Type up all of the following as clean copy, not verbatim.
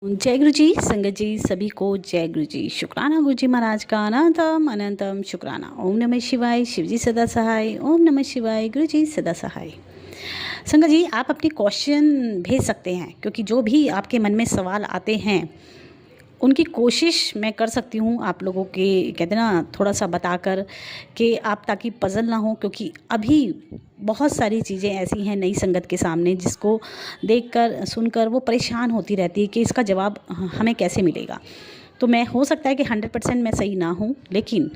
जय गुरु जी। संगत जी सभी को जय गुरु जी। शुक्राना गुरु जी महाराज का अनंतम अनंतम शुक्राना। ओम नमः शिवाय। शिव जी सदा सहाय। ओम नमः शिवाय। गुरु जी सदा सहाय। संगत जी आप अपनी क्वेश्चन भेज सकते हैं, क्योंकि जो भी आपके मन में सवाल आते हैं उनकी कोशिश मैं कर सकती हूँ आप लोगों के, कहते ना, थोड़ा सा बताकर कि आप, ताकि पजल ना हो। क्योंकि अभी बहुत सारी चीज़ें ऐसी हैं नई संगत के सामने जिसको देखकर सुनकर वो परेशान होती रहती है कि इसका जवाब हमें कैसे मिलेगा। तो मैं, हो सकता है कि 100% मैं सही ना हूँ, लेकिन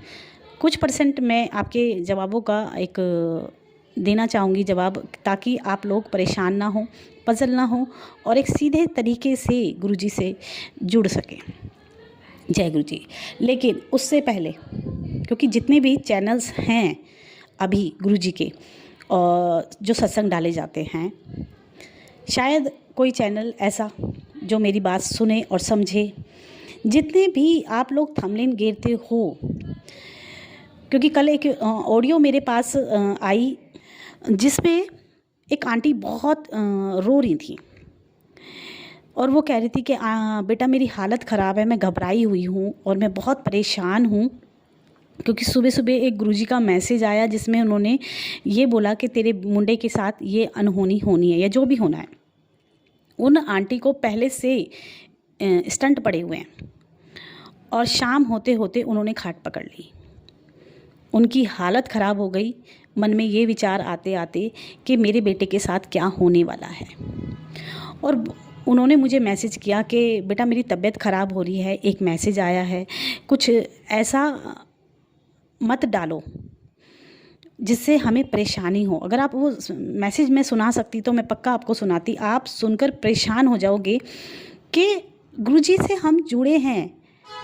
कुछ परसेंट मैं आपके जवाबों का एक देना चाहूँगी जवाब, ताकि आप लोग परेशान ना हो, पजल ना हो और एक सीधे तरीके से गुरुजी से जुड़ सकें। जय गुरु जी। लेकिन उससे पहले, क्योंकि जितने भी चैनल्स हैं अभी गुरुजी के और जो सत्संग डाले जाते हैं, शायद कोई चैनल ऐसा जो मेरी बात सुने और समझे। जितने भी आप लोग थंबनेल घेरते हो, क्योंकि कल एक ऑडियो मेरे पास आई जिसमें एक आंटी बहुत रो रही थी और वो कह रही थी कि बेटा मेरी हालत ख़राब है, मैं घबराई हुई हूँ और मैं बहुत परेशान हूँ, क्योंकि सुबह सुबह एक गुरुजी का मैसेज आया जिसमें उन्होंने ये बोला कि तेरे मुंडे के साथ ये अनहोनी होनी है या जो भी होना है। उन आंटी को पहले से स्टंट पड़े हुए हैं और शाम होते होते उन्होंने खाट पकड़ ली। उनकी हालत ख़राब हो गई। मन में ये विचार आते आते कि मेरे बेटे के साथ क्या होने वाला है, और उन्होंने मुझे मैसेज किया कि बेटा मेरी तबीयत ख़राब हो रही है, एक मैसेज आया है, कुछ ऐसा मत डालो जिससे हमें परेशानी हो। अगर आप वो मैसेज मैं सुना सकती तो मैं पक्का आपको सुनाती। आप सुनकर परेशान हो जाओगे कि गुरुजी से हम जुड़े हैं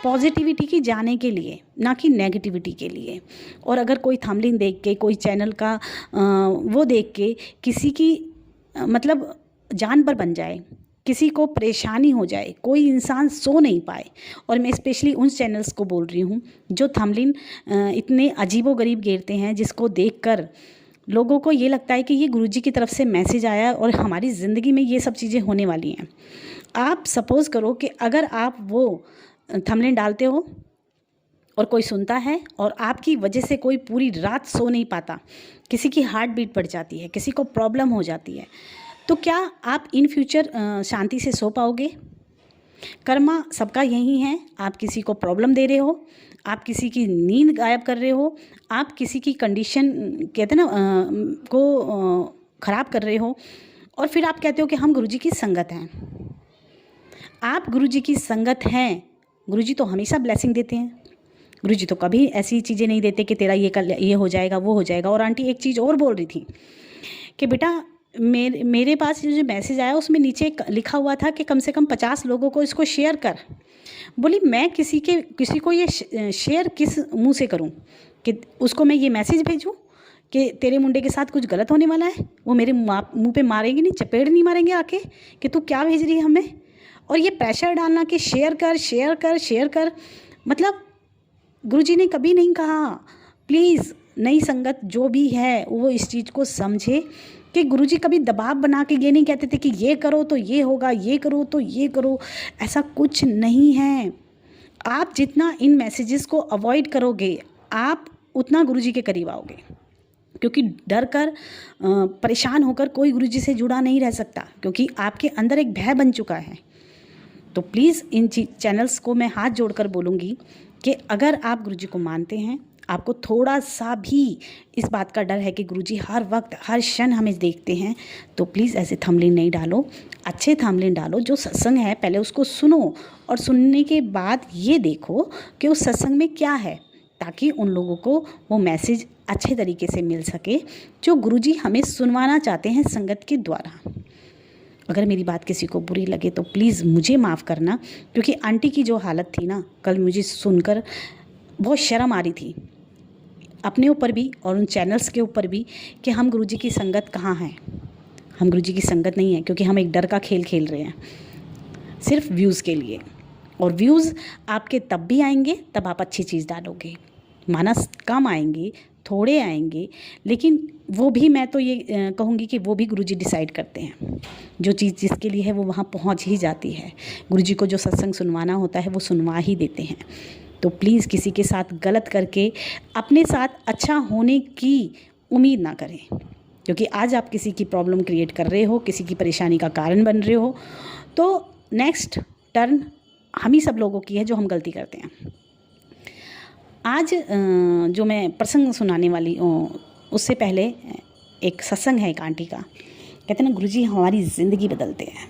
पॉजिटिविटी की जाने के लिए, ना कि नेगेटिविटी के लिए। और अगर कोई थंबनेल देख के, कोई चैनल का वो देख के किसी की मतलब जान पर बन जाए, किसी को परेशानी हो जाए, कोई इंसान सो नहीं पाए, और मैं स्पेशली उन चैनल्स को बोल रही हूँ जो थंबनेल इतने अजीबोगरीब घेरते हैं जिसको देखकर लोगों को ये लगता है कि ये गुरुजी की तरफ से मैसेज आया है और हमारी ज़िंदगी में ये सब चीज़ें होने वाली हैं। आप सपोज़ करो कि अगर आप वो थंबनेल डालते हो और कोई सुनता है और आपकी वजह से कोई पूरी रात सो नहीं पाता, किसी की हार्ट बीट बढ़ जाती है, किसी को प्रॉब्लम हो जाती है, तो क्या आप इन फ्यूचर शांति से सो पाओगे? कर्मा सबका यही है। आप किसी को प्रॉब्लम दे रहे हो, आप किसी की नींद गायब कर रहे हो, आप किसी की कंडीशन, कहते हैं ना, को ख़राब कर रहे हो, और फिर आप कहते हो कि हम गुरुजी की संगत हैं। आप गुरुजी की संगत हैं, गुरुजी तो हमेशा ब्लेसिंग देते हैं। गुरुजी तो कभी ऐसी चीज़ें नहीं देते कि तेरा ये हो जाएगा, वो हो जाएगा। और आंटी एक चीज़ और बोल रही थी कि बेटा मेरे पास जो मैसेज आया उसमें नीचे लिखा हुआ था कि कम से कम 50 लोगों को इसको शेयर कर। बोली मैं किसी को ये शेयर किस मुंह से करूं कि उसको मैं ये मैसेज भेजूं कि तेरे मुंडे के साथ कुछ गलत होने वाला है। वो मेरे मुंह पे मारेंगे नहीं, चपेट नहीं मारेंगे आके कि तू क्या भेज रही है हमें। और ये प्रेशर डालना कि शेयर कर शेयर कर शेयर कर, मतलब गुरुजी ने कभी नहीं कहा। प्लीज़ नई संगत जो भी है वो इस चीज़ को समझे कि गुरुजी कभी दबाव बना के ये नहीं कहते थे कि ये करो तो ये होगा, ये करो तो ये करो। ऐसा कुछ नहीं है। आप जितना इन मैसेजेस को अवॉइड करोगे, आप उतना गुरुजी के करीब आओगे, क्योंकि डर कर परेशान होकर कोई गुरुजी से जुड़ा नहीं रह सकता, क्योंकि आपके अंदर एक भय बन चुका है। तो प्लीज़ इन चैनल्स को मैं हाथ जोड़कर बोलूँगी कि अगर आप गुरुजी को मानते हैं, आपको थोड़ा सा भी इस बात का डर है कि गुरुजी हर वक्त हर क्षण हमें देखते हैं, तो प्लीज़ ऐसे थंबनेल नहीं डालो। अच्छे थंबनेल डालो। जो सत्संग है पहले उसको सुनो, और सुनने के बाद ये देखो कि उस सत्संग में क्या है, ताकि उन लोगों को वो मैसेज अच्छे तरीके से मिल सके जो गुरुजी हमें सुनवाना चाहते हैं संगत के द्वारा। अगर मेरी बात किसी को बुरी लगे तो प्लीज़ मुझे माफ़ करना, क्योंकि आंटी की जो हालत थी ना, कल मुझे सुनकर बहुत शर्म आ रही थी अपने ऊपर भी और उन चैनल्स के ऊपर भी कि हम गुरुजी की संगत कहाँ हैं। हम गुरुजी की संगत नहीं है, क्योंकि हम एक डर का खेल खेल रहे हैं सिर्फ व्यूज़ के लिए। और व्यूज़ आपके तब भी आएंगे तब आप अच्छी चीज़ डालोगे। माना कम आएंगे, थोड़े आएंगे, लेकिन वो भी मैं तो ये कहूँगी कि वो भी गुरुजी डिसाइड करते हैं। जो चीज़ जिसके लिए है वो वहाँ पहुँच ही जाती है। गुरुजी को जो सत्संग सुनवाना होता है वो सुनवा ही देते हैं। तो प्लीज़ किसी के साथ गलत करके अपने साथ अच्छा होने की उम्मीद ना करें, क्योंकि आज आप किसी की प्रॉब्लम क्रिएट कर रहे हो, किसी की परेशानी का कारण बन रहे हो, तो नेक्स्ट टर्न हम ही सब लोगों की है जो हम गलती करते हैं। आज जो मैं प्रसंग सुनाने वाली हूँ उससे पहले एक सत्संग है एक आंटी का। कहते हैं ना, गुरुजी हमारी ज़िंदगी बदलते हैं,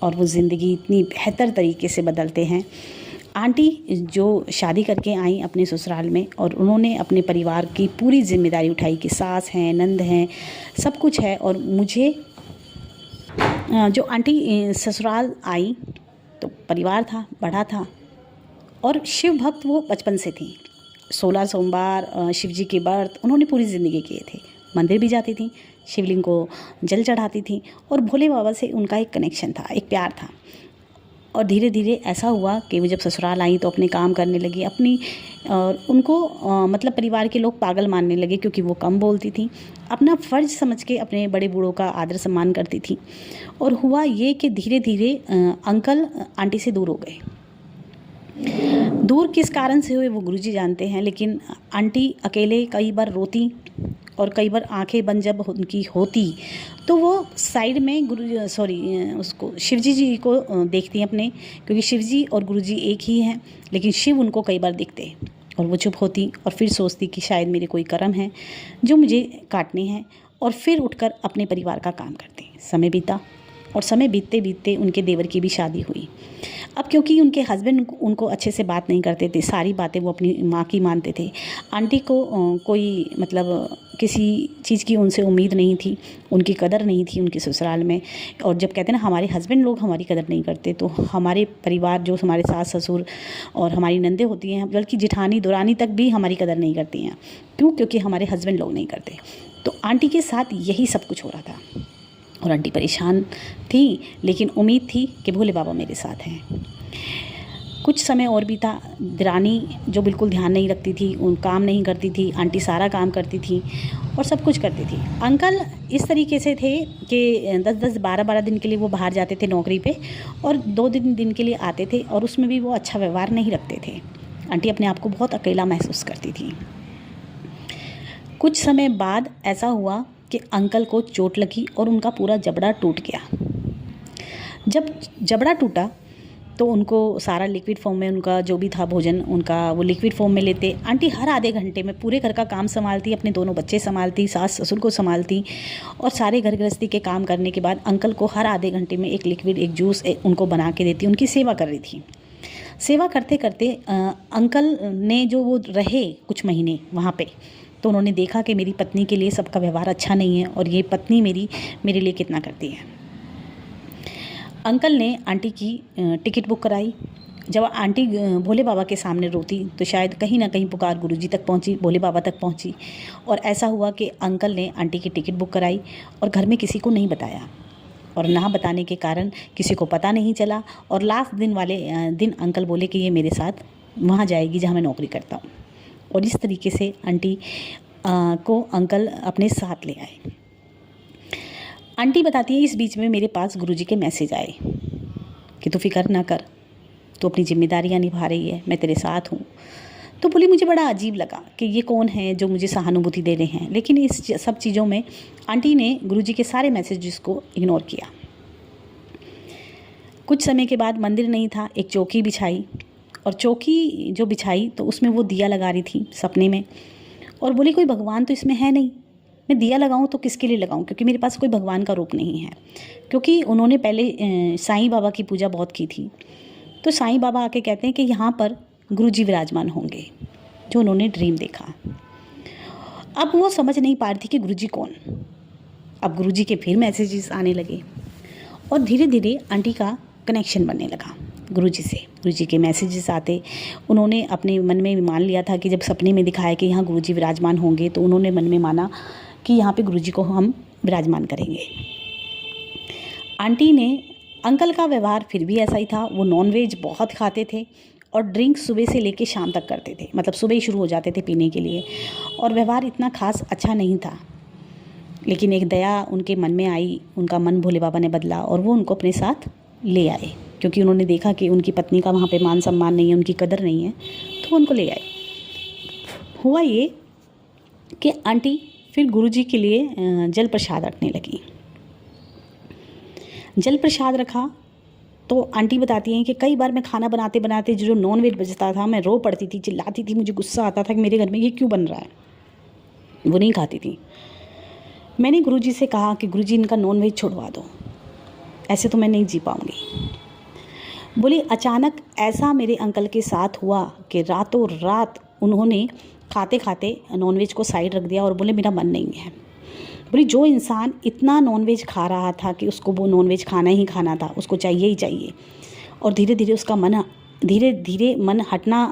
और वो ज़िंदगी इतनी बेहतर तरीके से बदलते हैं। आंटी जो शादी करके आई अपने ससुराल में, और उन्होंने अपने परिवार की पूरी जिम्मेदारी उठाई कि सास हैं, नंद हैं, सब कुछ है। और मुझे जो आंटी ससुराल आई तो परिवार था, बड़ा था, और शिव भक्त वो बचपन से थी। 16 सोमवार शिव जी के व्रत उन्होंने पूरी ज़िंदगी किए थे। मंदिर भी जाती थी, शिवलिंग को जल चढ़ाती थी, और भोले बाबा से उनका एक कनेक्शन था, एक प्यार था। और धीरे धीरे ऐसा हुआ कि वो जब ससुराल आई तो अपने काम करने लगी अपनी, और उनको मतलब परिवार के लोग पागल मानने लगे क्योंकि वो कम बोलती थी। अपना फ़र्ज़ समझ के अपने बड़े बूढ़ों का आदर सम्मान करती थी। और हुआ ये कि धीरे धीरे अंकल आंटी से दूर हो गए। दूर किस कारण से हुए वो गुरुजी जानते हैं, लेकिन आंटी अकेले कई बार रोती, और कई बार आंखें बंद जब उनकी होती तो वो साइड में उसको शिवजी जी को देखती हैं अपने, क्योंकि शिवजी और गुरुजी एक ही हैं, लेकिन शिव उनको कई बार दिखते। और वो चुप होती और फिर सोचती कि शायद मेरे कोई कर्म है जो मुझे काटने हैं, और फिर उठकर अपने परिवार का काम करती। समय बीता, और समय बीतते बीतते उनके देवर की भी शादी हुई। अब क्योंकि उनके हस्बैंड उनको अच्छे से बात नहीं करते थे, सारी बातें वो अपनी माँ की मानते थे। आंटी को कोई मतलब किसी चीज़ की उनसे उम्मीद नहीं थी, उनकी कदर नहीं थी उनके ससुराल में। और जब कहते हैं ना हमारे हस्बैंड लोग हमारी कदर नहीं करते, तो हमारे परिवार जो हमारे सास ससुर और हमारी नंदे होती हैं, बल्कि जिठानी दुरानी तक भी हमारी कदर नहीं करती हैं। क्यों? क्योंकि हमारे हस्बैंड लोग नहीं करते। तो आंटी के साथ यही सब कुछ हो रहा था, और आंटी परेशान थी, लेकिन उम्मीद थी कि भोले बाबा मेरे साथ हैं। कुछ समय और बीता। दिरानी जो बिल्कुल ध्यान नहीं रखती थी, उन काम नहीं करती थी, आंटी सारा काम करती थी और सब कुछ करती थी। अंकल इस तरीके से थे कि 10-10, 12-12 दिन के लिए वो बाहर जाते थे नौकरी पे, और 2 दिन के लिए आते थे, और उसमें भी वो अच्छा व्यवहार नहीं रखते थे। आंटी अपने आप को बहुत अकेला महसूस करती थी। कुछ समय बाद ऐसा हुआ कि अंकल को चोट लगी और उनका पूरा जबड़ा टूट गया। जब जबड़ा टूटा तो उनको सारा लिक्विड फॉर्म में, उनका जो भी था भोजन उनका वो लिक्विड फॉर्म में लेते। आंटी हर आधे घंटे में पूरे घर का काम संभालती, अपने दोनों बच्चे संभालती, सास ससुर को संभालती, और सारे घर गृहस्थी के काम करने के बाद अंकल को हर आधे घंटे में एक लिक्विड, एक जूस उनको बना के देती, उनकी सेवा कर रही थी। सेवा करते करते अंकल ने जो वो रहे कुछ महीने वहाँ पे, तो उन्होंने देखा कि मेरी पत्नी के लिए सबका व्यवहार अच्छा नहीं है, और ये पत्नी मेरे लिए कितना करती है। अंकल ने आंटी की टिकट बुक कराई। जब आंटी भोले बाबा के सामने रोती तो शायद कहीं ना कहीं पुकार गुरुजी तक पहुंची, भोले बाबा तक पहुंची, और ऐसा हुआ कि अंकल ने आंटी की टिकट बुक कराई और घर में किसी को नहीं बताया, और ना बताने के कारण किसी को पता नहीं चला। और लास्ट दिन वाले दिन अंकल बोले कि ये मेरे साथ वहाँ जाएगी जहाँ मैं नौकरी करता हूँ, और इस तरीके से आंटी को अंकल अपने साथ ले आए। आंटी बताती है, इस बीच में मेरे पास गुरुजी के मैसेज आए कि तू फिक्र ना कर, तू अपनी जिम्मेदारियां निभा रही है, मैं तेरे साथ हूँ। तो बोली मुझे बड़ा अजीब लगा कि ये कौन है जो मुझे सहानुभूति दे रहे हैं, लेकिन इस सब चीज़ों में आंटी ने गुरुजी के सारे मैसेजेस को इग्नोर किया। कुछ समय के बाद मंदिर नहीं था, एक चौकी बिछाई, और चौकी जो बिछाई तो उसमें वो दिया लगा रही थी सपने में, और बोली कोई भगवान तो इसमें है नहीं, मैं दिया लगाऊं तो किसके लिए लगाऊं, क्योंकि मेरे पास कोई भगवान का रूप नहीं है। क्योंकि उन्होंने पहले साईं बाबा की पूजा बहुत की थी, तो साईं बाबा आके कहते हैं कि यहाँ पर गुरुजी विराजमान होंगे, जो उन्होंने ड्रीम देखा। अब वो समझ नहीं पा रही थी कि गुरुजी कौन। अब गुरुजी के फिर मैसेजेस आने लगे, और धीरे धीरे आंटी का कनेक्शन बनने लगा गुरुजी से। गुरुजी के मैसेजेस आते, उन्होंने अपने मन में मान लिया था कि जब सपने में दिखाया कि यहाँ गुरुजी विराजमान होंगे, तो उन्होंने मन में माना कि यहाँ पे गुरुजी को हम विराजमान करेंगे। आंटी ने, अंकल का व्यवहार फिर भी ऐसा ही था, वो नॉनवेज बहुत खाते थे, और ड्रिंक सुबह से लेके शाम तक करते थे, मतलब सुबह ही शुरू हो जाते थे पीने के लिए, और व्यवहार इतना खास अच्छा नहीं था। लेकिन एक दया उनके मन में आई, उनका मन भोले बाबा ने बदला और वो उनको अपने साथ ले आए, क्योंकि उन्होंने देखा कि उनकी पत्नी का वहाँ पे मान सम्मान नहीं है, उनकी कदर नहीं है, तो उनको ले आए। हुआ ये कि आंटी फिर गुरुजी के लिए जल प्रसाद रखने लगी। जल प्रसाद रखा तो आंटी बताती हैं कि कई बार मैं खाना बनाते बनाते जो नॉन वेज बचता था मैं रो पड़ती थी, चिल्लाती थी, मुझे गुस्सा आता था कि मेरे घर में ये क्यों बन रहा है। वो नहीं खाती थी। मैंने गुरुजी से कहा कि गुरुजी इनका नॉन वेज छुड़वा दो, ऐसे तो मैं नहीं जी पाऊँगी। बोले अचानक ऐसा मेरे अंकल के साथ हुआ कि रातों रात उन्होंने खाते खाते नॉनवेज को साइड रख दिया और बोले मेरा मन नहीं है। बोले जो इंसान इतना नॉनवेज खा रहा था कि उसको वो नॉनवेज खाना ही खाना था, उसको चाहिए ही चाहिए, और धीरे धीरे उसका मन धीरे धीरे मन हटना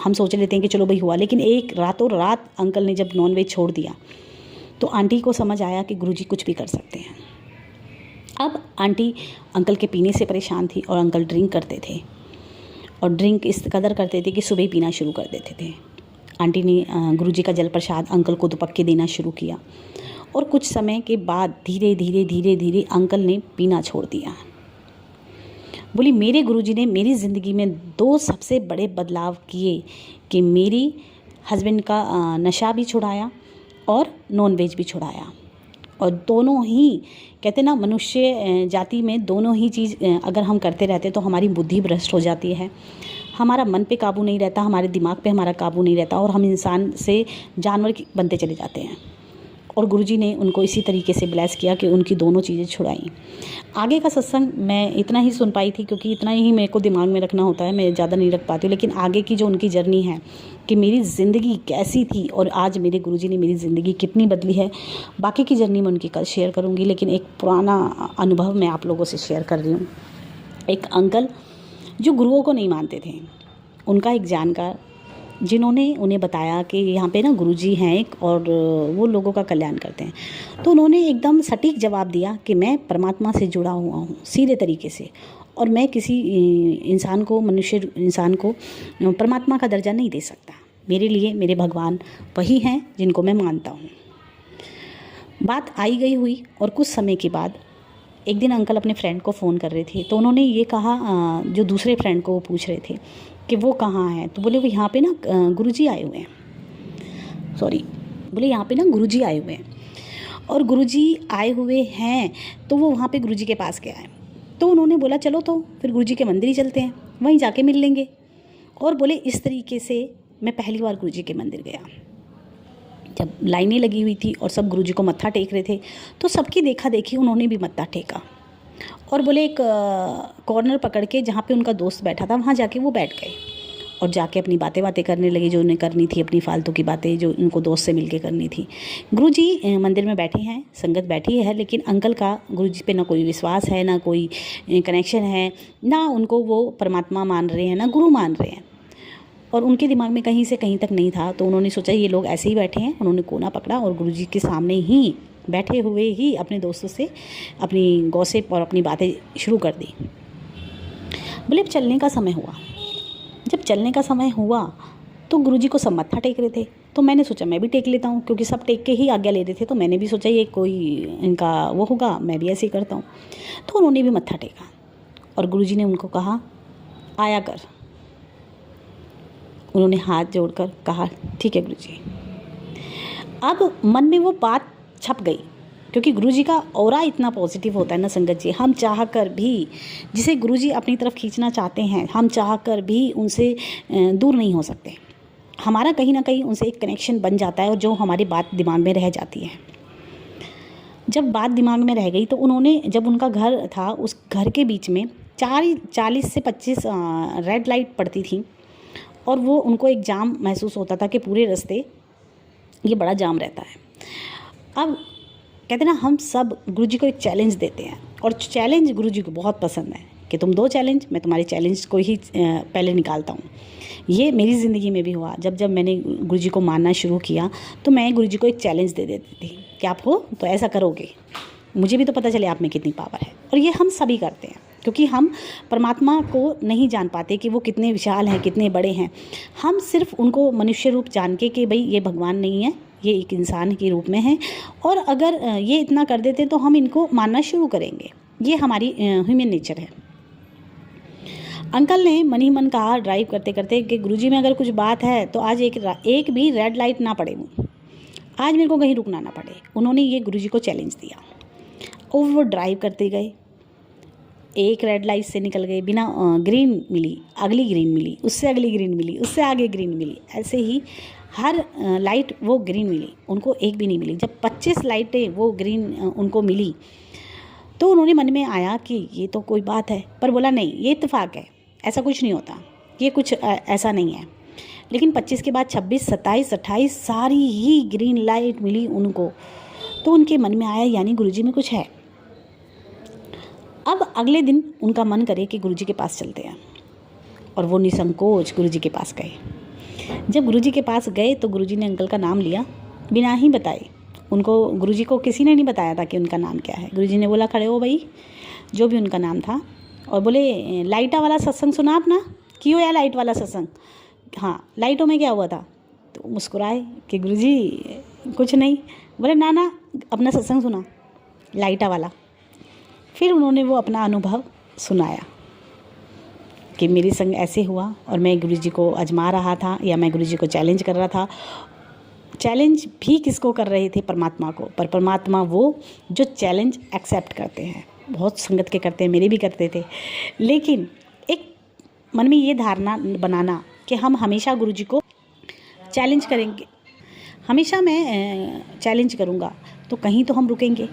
हम सोच लेते हैं कि चलो भाई हुआ, लेकिन एक रातों रात अंकल ने जब नॉनवेज छोड़ दिया तो आंटी को समझ आया कि गुरुजी कुछ भी कर सकते हैं। अब आंटी अंकल के पीने से परेशान थी और अंकल ड्रिंक करते थे, और ड्रिंक इस कदर करते थे कि सुबह ही पीना शुरू कर देते थे। आंटी ने गुरुजी का जल प्रसाद अंकल को दुपक्के देना शुरू किया, और कुछ समय के बाद धीरे धीरे धीरे धीरे अंकल ने पीना छोड़ दिया। बोली मेरे गुरुजी ने मेरी ज़िंदगी में 2 सबसे बड़े बदलाव किए कि मेरी हस्बैंड का नशा भी छुड़ाया और नॉनवेज भी छुड़ाया। और दोनों ही कहते ना, मनुष्य जाति में दोनों ही चीज़ अगर हम करते रहते तो हमारी बुद्धि भ्रष्ट हो जाती है, हमारा मन पे काबू नहीं रहता, हमारे दिमाग पे हमारा काबू नहीं रहता, और हम इंसान से जानवर बनते चले जाते हैं। और गुरुजी ने उनको इसी तरीके से ब्लेस किया कि उनकी दोनों चीज़ें छुड़ाई। आगे का सत्संग मैं इतना ही सुन पाई थी, क्योंकि इतना ही मेरे को दिमाग में रखना होता है, मैं ज़्यादा नहीं रख पाती हूँ। लेकिन आगे की जो उनकी जर्नी है कि मेरी ज़िंदगी कैसी थी और आज मेरे गुरुजी ने मेरी ज़िंदगी कितनी बदली है, बाकी की जर्नी मैं उनकी कल शेयर करूँगी। लेकिन एक पुराना अनुभव मैं आप लोगों से शेयर कर रही हूँ। एक अंकल जो गुरुओं को नहीं मानते थे, उनका एक जानकार जिन्होंने उन्हें बताया कि यहाँ पे ना गुरुजी हैं एक, और वो लोगों का कल्याण करते हैं, तो उन्होंने एकदम सटीक जवाब दिया कि मैं परमात्मा से जुड़ा हुआ हूँ सीधे तरीके से, और मैं किसी इंसान को, मनुष्य इंसान को परमात्मा का दर्जा नहीं दे सकता। मेरे लिए मेरे भगवान वही हैं जिनको मैं मानता हूँ। बात आई गई हुई, और कुछ समय के बाद एक दिन अंकल अपने फ्रेंड को फ़ोन कर रहे थे, तो उन्होंने ये कहा, जो दूसरे फ्रेंड को वो पूछ रहे थे कि वो कहाँ है, तो बोले वो यहाँ पे ना गुरुजी आए हुए हैं, बोले यहाँ पे ना गुरुजी आए हुए हैं, और गुरुजी आए हुए हैं तो वो वहाँ पे गुरुजी के पास गया है। तो उन्होंने बोला चलो तो फिर गुरुजी के मंदिर ही चलते हैं, वहीं जाके मिल लेंगे। और बोले इस तरीके से मैं पहली बार गुरुजी के मंदिर गया। जब लाइनें लगी हुई थी और सब गुरुजी को मत्था टेक रहे थे, तो सबकी देखा देखी उन्होंने भी मत्था टेका, और बोले एक कॉर्नर पकड़ के जहाँ पे उनका दोस्त बैठा था वहाँ जाके वो बैठ गए, और जाके अपनी बातें करने लगे जो उन्हें करनी थी, अपनी फालतू की बातें जो उनको दोस्त से मिलके करनी थी। गुरुजी मंदिर में बैठे हैं, संगत बैठी है, लेकिन अंकल का गुरुजी पे ना कोई विश्वास है, ना कोई कनेक्शन है, ना उनको वो परमात्मा मान रहे हैं, ना गुरु मान रहे हैं, और उनके दिमाग में कहीं से कहीं तक नहीं था। तो उन्होंने सोचा ये लोग ऐसे ही बैठे हैं, उन्होंने कोना पकड़ा और गुरुजी के सामने ही बैठे हुए ही अपने दोस्तों से अपनी गॉसिप और अपनी बातें शुरू कर दी। बोले अब चलने का समय हुआ। जब चलने का समय हुआ तो गुरुजी को सब मत्था टेक रहे थे, तो मैंने सोचा मैं भी टेक लेता हूँ, क्योंकि सब टेक के ही आज्ञा ले रहे थे, तो मैंने भी सोचा ये कोई इनका वो होगा, मैं भी ऐसे ही करता हूँ। तो उन्होंने भी मत्था टेका, और गुरुजी ने उनको कहा आया कर। उन्होंने हाथ जोड़कर कहा ठीक है गुरुजी। अब मन में वो बात छप गई, क्योंकि गुरुजी का ऑरा इतना पॉजिटिव होता है ना संगत जी, हम चाह कर भी जिसे गुरुजी अपनी तरफ खींचना चाहते हैं, हम चाह कर भी उनसे दूर नहीं हो सकते। हमारा कहीं ना कहीं उनसे एक कनेक्शन बन जाता है, और जो हमारी बात दिमाग में रह जाती है। जब बात दिमाग में रह गई तो उन्होंने, जब उनका घर था उस घर के बीच में 40 से 25 रेड लाइट पड़ती थी, और वो उनको एक जाम महसूस होता था कि पूरे रास्ते ये बड़ा जाम रहता है। अब कहते ना हम सब गुरुजी को एक चैलेंज देते हैं, और चैलेंज गुरुजी को बहुत पसंद है कि तुम दो चैलेंज, मैं तुम्हारे चैलेंज को ही पहले निकालता हूँ। ये मेरी ज़िंदगी में भी हुआ। जब जब मैंने गुरुजी को मानना शुरू किया तो मैं गुरुजी को एक चैलेंज दे देती थी कि आप हो तो ऐसा करोगे, मुझे भी तो पता चले आप में कितनी पावर है। और ये हम सभी करते हैं, क्योंकि हम परमात्मा को नहीं जान पाते कि वो कितने विशाल हैं, कितने बड़े हैं। हम सिर्फ उनको मनुष्य रूप जान के कि भाई ये भगवान नहीं है, ये एक इंसान के रूप में है, और अगर ये इतना कर देते तो हम इनको मानना शुरू करेंगे। ये हमारी ह्यूमन नेचर है। अंकल ने मन ही मन कहा ड्राइव करते करते कि गुरुजी में अगर कुछ बात है तो आज एक भी रेड लाइट ना पड़े, आज मेरे को कहीं रुकना ना पड़े। उन्होंने ये गुरुजी को चैलेंज दिया और वो ड्राइव करते गए। एक रेड लाइट से निकल गए, बिना ग्रीन मिली, अगली ग्रीन मिली, उससे अगली ग्रीन मिली, उससे आगे ग्रीन मिली, ऐसे ही हर लाइट वो ग्रीन मिली, उनको एक भी नहीं मिली। जब 25 लाइटें वो ग्रीन उनको मिली तो उन्होंने मन में आया कि ये तो कोई बात है, पर बोला नहीं, ये इत्तेफाक है, ऐसा कुछ नहीं होता, ये कुछ ऐसा नहीं है। लेकिन 25 के बाद 26, 27, 28 सारी ही ग्रीन लाइट मिली उनको। तो उनके मन में आया यानी गुरुजी में कुछ है। अब अगले दिन उनका मन करे कि गुरुजी के पास चलते हैं, और वो निसंकोच गुरुजी के पास गए। जब गुरुजी के पास गए तो गुरुजी ने अंकल का नाम लिया बिना ही बताए। उनको गुरुजी को किसी ने नहीं बताया था कि उनका नाम क्या है। गुरुजी ने बोला खड़े हो भाई, जो भी उनका नाम था, और बोले लाइटा वाला सत्संग सुना आपने, क्यों यार लाइट वाला सत्संग? हाँ, लाइटों में क्या हुआ था? तो मुस्कुराए कि गुरुजी कुछ नहीं। बोले ना ना, अपना सत्संग सुना लाइटा वाला। फिर उन्होंने वो अपना अनुभव सुनाया कि मेरे संग ऐसे हुआ और मैं गुरुजी को आजमा रहा था, या मैं गुरुजी को चैलेंज कर रहा था। चैलेंज भी किसको कर रहे थे? परमात्मा को। पर परमात्मा वो जो चैलेंज एक्सेप्ट करते हैं, बहुत संगत के करते हैं, मेरे भी करते थे। लेकिन एक मन में ये धारणा बनाना कि हम हमेशा गुरुजी को चैलेंज करेंगे, हमेशा मैं चैलेंज करूँगा, तो कहीं तो हम रुकेंगे।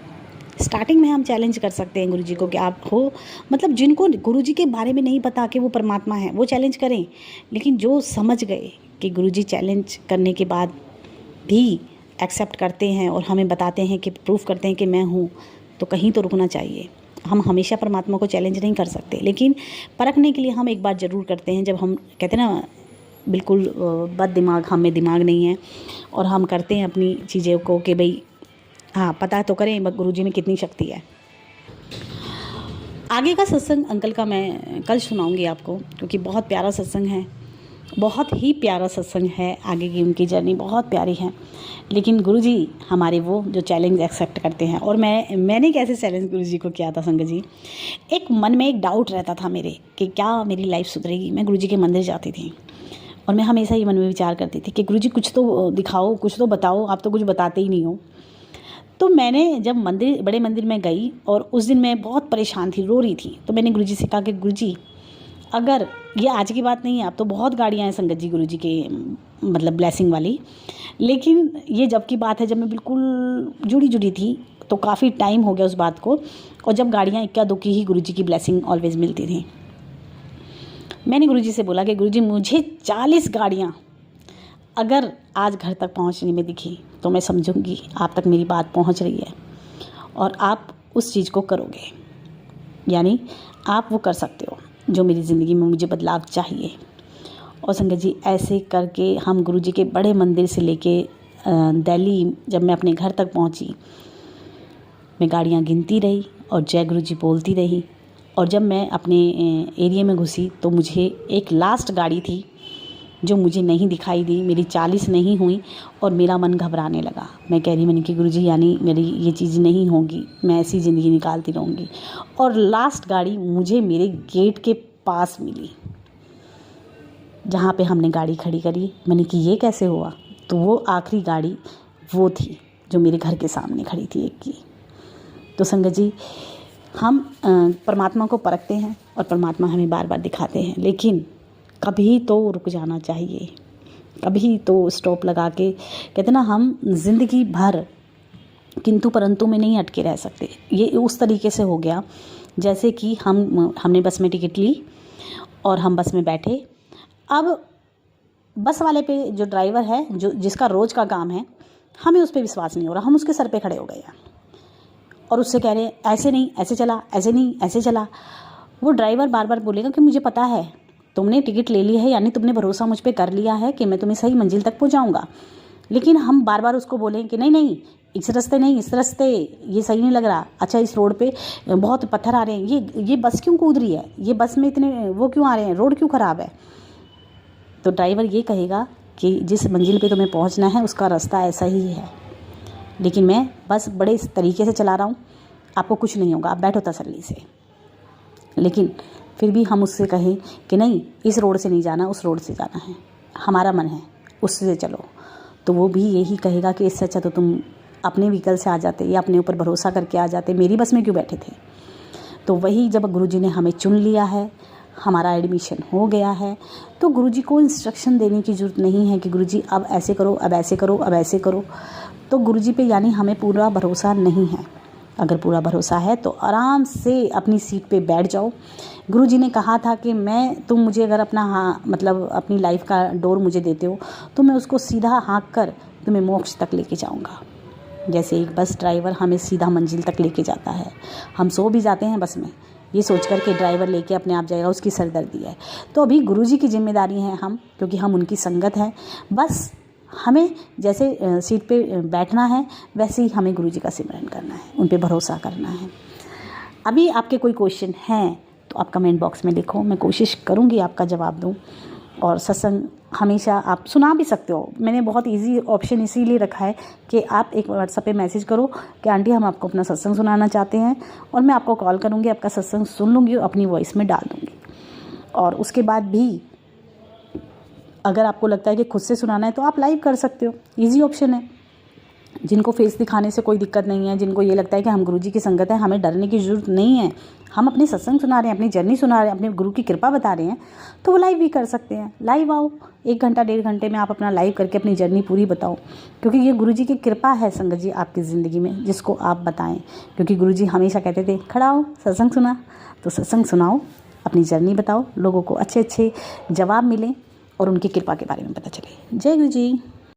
स्टार्टिंग में हम चैलेंज कर सकते हैं गुरुजी को कि आप हो, मतलब जिनको गुरुजी के बारे में नहीं पता कि वो परमात्मा है, वो चैलेंज करें। लेकिन जो समझ गए कि गुरुजी चैलेंज करने के बाद भी एक्सेप्ट करते हैं और हमें बताते हैं कि प्रूफ करते हैं कि मैं हूँ, तो कहीं तो रुकना चाहिए। हम हमेशा परमात्मा को चैलेंज नहीं कर सकते, लेकिन परखने के लिए हम एक बार ज़रूर करते हैं। जब हम कहते हैं ना बिल्कुल बद दिमाग, हमें दिमाग नहीं है, और हम करते हैं अपनी चीज़ों को कि भाई हाँ पता तो करें गुरुजी में कितनी शक्ति है। आगे का सत्संग अंकल का मैं कल सुनाऊंगी आपको, क्योंकि बहुत प्यारा सत्संग है, बहुत ही प्यारा सत्संग है। आगे की उनकी जर्नी बहुत प्यारी है। लेकिन गुरुजी हमारे वो जो चैलेंज एक्सेप्ट करते हैं। और मैंने कैसे चैलेंज गुरुजी को किया था संगत जी, एक मन में एक डाउट रहता था मेरे कि क्या मेरी लाइफ सुधरेगी। मैं गुरुजी के मंदिर जाती थी और मैं हमेशा ही मन में विचार करती थी कि गुरुजी कुछ तो दिखाओ, कुछ तो बताओ, आप तो कुछ बताते ही नहीं हो। तो मैंने जब बड़े मंदिर में गई और उस दिन मैं बहुत परेशान थी, रो रही थी, तो मैंने गुरुजी से कहा कि गुरुजी अगर ये आज की बात नहीं है, आप तो बहुत गाड़ियाँ हैं संगत जी गुरुजी के मतलब ब्लेसिंग वाली, लेकिन ये जब की बात है जब मैं बिल्कुल जुड़ी थी, तो काफ़ी टाइम हो गया उस बात को, और जब गाड़ियाँ इक्का दुक्की ही गुरुजी की ब्लेसिंग ऑलवेज़ मिलती थी। मैंने गुरुजी से बोला कि गुरुजी मुझे 40 गाड़ियाँ अगर आज घर तक पहुंचने में दिखी तो मैं समझूंगी आप तक मेरी बात पहुंच रही है और आप उस चीज़ को करोगे, यानी आप वो कर सकते हो जो मेरी ज़िंदगी में मुझे बदलाव चाहिए। और संगत जी ऐसे करके हम गुरुजी के बड़े मंदिर से लेके दिल्ली जब मैं अपने घर तक पहुंची, मैं गाड़ियां गिनती रही और जय गुरुजी बोलती रही। और जब मैं अपने एरिया में घुसी तो मुझे एक लास्ट गाड़ी थी जो मुझे नहीं दिखाई दी, मेरी 40 नहीं हुई और मेरा मन घबराने लगा। मैं कह रही मैंने कि गुरुजी यानी मेरी ये चीज़ नहीं होगी, मैं ऐसी ज़िंदगी निकालती रहूँगी। और लास्ट गाड़ी मुझे मेरे गेट के पास मिली जहाँ पे हमने गाड़ी खड़ी करी। मैंने कि ये कैसे हुआ, तो वो आखिरी गाड़ी वो थी जो मेरे घर के सामने खड़ी थी एक की। तो संगत जी हम परमात्मा को परखते हैं और परमात्मा हमें बार बार दिखाते हैं, लेकिन कभी तो रुक जाना चाहिए, कभी तो स्टॉप लगा के, कहते ना हम ज़िंदगी भर किंतु परंतु में नहीं अटके रह सकते। ये उस तरीके से हो गया जैसे कि हमने बस में टिकट ली और हम बस में बैठे। अब बस वाले पे जो ड्राइवर है, जो जिसका रोज़ का काम है, हमें उस पर विश्वास नहीं हो रहा, हम उसके सर पे खड़े हो गए हैं और उससे कह रहे हैं ऐसे नहीं ऐसे चला, ऐसे नहीं ऐसे चला। वो ड्राइवर बार बार बोलेगा कि मुझे पता है तुमने टिकट ले ली है, यानी तुमने भरोसा मुझ पे कर लिया है कि मैं तुम्हें सही मंजिल तक पहुंचाऊंगा। लेकिन हम बार बार उसको बोलें कि नहीं नहीं इस रास्ते नहीं, इस रास्ते ये सही नहीं लग रहा, अच्छा इस रोड पे बहुत पत्थर आ रहे हैं, ये बस क्यों कूद रही है, ये बस में इतने वो क्यों आ रहे हैं, रोड क्यों ख़राब है। तो ड्राइवर ये कहेगा कि जिस मंजिल पे तुम्हें पहुंचना है उसका रास्ता ऐसा ही है, लेकिन मैं बस बड़े इस तरीके से चला रहा हूँ, आपको कुछ नहीं होगा, आप बैठो तसल्ली से। लेकिन फिर भी हम उससे कहें कि नहीं, इस रोड से नहीं जाना, उस रोड से जाना है, हमारा मन है उससे चलो, तो वो भी यही कहेगा कि इससे अच्छा तो तुम अपने व्हीकल से आ जाते या अपने ऊपर भरोसा करके आ जाते, मेरी बस में क्यों बैठे थे। तो वही जब गुरुजी ने हमें चुन लिया है, हमारा एडमिशन हो गया है, तो गुरुजी को इंस्ट्रक्शन देने की ज़रूरत नहीं है कि गुरुजी अब ऐसे करो, अब ऐसे करो, अब ऐसे करो। तो गुरुजी पे यानी हमें पूरा भरोसा नहीं है। अगर पूरा भरोसा है तो आराम से अपनी सीट पे बैठ जाओ। गुरुजी ने कहा था कि तुम मुझे अगर अपना मतलब अपनी लाइफ का डोर मुझे देते हो तो मैं उसको सीधा हाँक कर तुम्हें मोक्ष तक लेके जाऊँगा। जैसे एक बस ड्राइवर हमें सीधा मंजिल तक लेके जाता है, हम सो भी जाते हैं बस में ये सोच कर के ड्राइवर लेके अपने आप जाएगा, उसकी सरदर्दी है। तो अभी गुरुजी की जिम्मेदारी है हम, क्योंकि हम उनकी संगत हैं, बस हमें जैसे सीट पे बैठना है वैसे ही हमें गुरुजी का सिमरन करना है, उन पे भरोसा करना है। अभी आपके कोई क्वेश्चन हैं तो आप कमेंट बॉक्स में लिखो, मैं कोशिश करूँगी आपका जवाब दूँ। और सत्संग हमेशा आप सुना भी सकते हो, मैंने बहुत इजी ऑप्शन इसीलिए रखा है कि आप एक व्हाट्सएप पे मैसेज करो कि आंटी हम आपको अपना सत्संग सुनाना चाहते हैं, और मैं आपको कॉल करूँगी, आपका सत्संग सुन लूँगी और अपनी वॉइस में डाल दूँगी। और उसके बाद भी अगर आपको लगता है कि खुद से सुनाना है तो आप लाइव कर सकते हो, ईजी ऑप्शन है। जिनको फेस दिखाने से कोई दिक्कत नहीं है, जिनको ये लगता है कि हम गुरुजी की संगत है, हमें डरने की ज़रूरत नहीं है, हम अपनी सत्संग सुना रहे हैं, अपनी जर्नी सुना रहे हैं, अपने गुरु की कृपा बता रहे हैं, तो वो लाइव भी कर सकते हैं। लाइव आओ, 1 घंटा 1.5 घंटे में आप अपना लाइव करके अपनी जर्नी पूरी बताओ, क्योंकि ये गुरुजी की कृपा है संगत जी आपकी ज़िंदगी में, जिसको आप बताएं। क्योंकि गुरुजी हमेशा कहते थे खड़ा हो सत्संग सुना, तो सत्संग सुनाओ, अपनी जर्नी बताओ, लोगों को अच्छे अच्छे जवाब मिलें और उनकी कृपा के बारे में पता चले। जय गुरु जी।